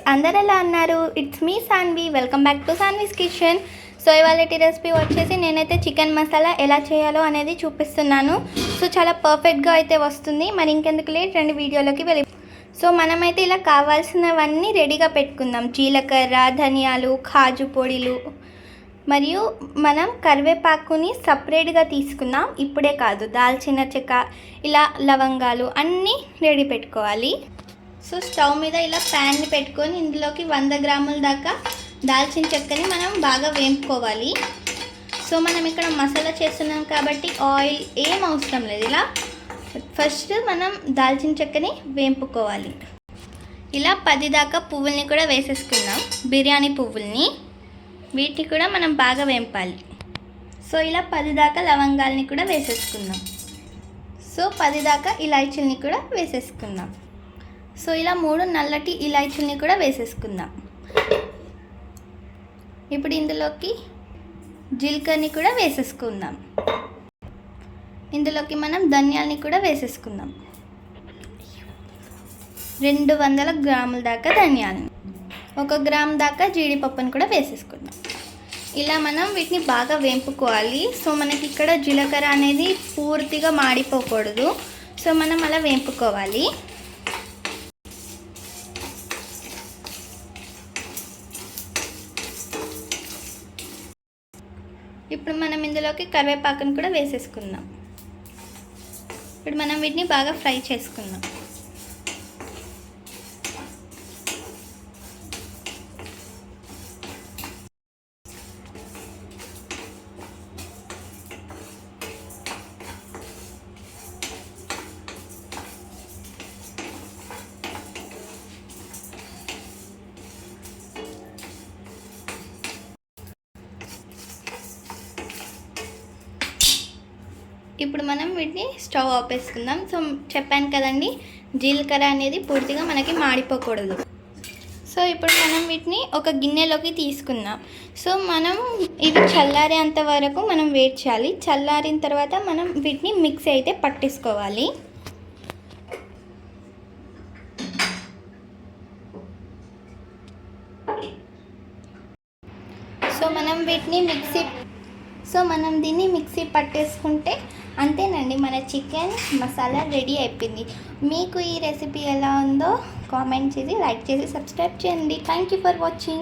Friends, అందరు ఎలా అన్నారు? It's me Sanvi. Welcome back to Sanvi's kitchen. So ఇవాళ రెసిపీ వచ్చేసి నేనైతే చికెన్ మసాలా ఎలా చేయాలో అనేది చూపిస్తున్నాను. సో చాలా పర్ఫెక్ట్గా అయితే వస్తుంది. మరి ఇంకెందుకు లేట్, రండి వీడియోలోకి వెళ్ళి. సో మనమైతే ఇలా కావాల్సినవన్నీ రెడీగా పెట్టుకుందాం. జీలకర్ర, ధనియాలు, కాజు పొడిలు మరియు మనం కరివేపాకుని సపరేట్గా తీసుకుందాం. ఇప్పుడే కాదు, దాల్చిన చెక్క, ఇలా లవంగాలు అన్నీ రెడీ పెట్టుకోవాలి. సో స్టవ్ మీద ఇలా ప్యాన్ని పెట్టుకొని ఇందులోకి 100 గ్రాముల దాకా దాల్చిన చెక్కని మనం బాగా వేపుకోవాలి. సో మనం ఇక్కడ మసాలా చేస్తున్నాం కాబట్టి ఆయిల్ ఏం అవసరం లేదు. ఇలా ఫస్ట్ మనం దాల్చిన చెక్కని వేపుకోవాలి. ఇలా 10 దాకా పువ్వుల్ని కూడా వేసేసుకుందాం, బిర్యానీ పువ్వుల్ని. వీటిని కూడా మనం బాగా వేపాలి. సో ఇలా 10 దాకా లవంగాల్ని కూడా వేసేసుకుందాం. సో 10 దాకా ఇలాచీల్ని కూడా వేసేసుకుందాం. సో ఇలా 3 నల్లటి ఇలాచీల్ని కూడా వేసేసుకుందాం. ఇప్పుడు ఇందులోకి జీలకర్రని కూడా వేసేసుకుందాం. ఇందులోకి మనం ధనియాల్ని కూడా వేసేసుకుందాం. 200 గ్రాముల దాకా ధనియాలని, 1 గ్రామ్ దాకా జీడిపప్పుని కూడా వేసేసుకుందాం. ఇలా మనం వీటిని బాగా వేపుకోవాలి. సో మనకి ఇక్కడ జీలకర్ర అనేది పూర్తిగా మాడిపోకూడదు. సో మనం అలా వేపుకోవాలి. ఇప్పుడు మనం ఇందులోకి కరివేపాకుని కూడా వేసేసుకుందాం. ఇప్పుడు మనం వీటిని బాగా ఫ్రై చేసుకుందాం. ఇప్పుడు మనం వీటిని స్టవ్ ఆపేసుకుందాం. సో చెప్పాను కదండి, జీలకర్ర అనేది పూర్తిగా మనకి మాడిపోకూడదు. సో ఇప్పుడు మనం వీటిని ఒక గిన్నెలోకి తీసుకుందాం. సో మనం ఇవి చల్లారేంత వరకు మనం వెయిట్ చేయాలి. చల్లారిన తర్వాత మనం వీటిని మిక్సీ అయితే పట్టేసుకోవాలి. సో మనం దీన్ని మిక్సీ పట్టేసుకుంటే అంతేనండి, మన చికెన్ మసాలా రెడీ అయిపోయింది. మీకు ఈ రెసిపీ ఎలా ఉందో కామెంట్ చేసి, లైక్ చేసి, సబ్స్క్రైబ్ చేయండి. Thank you for watching.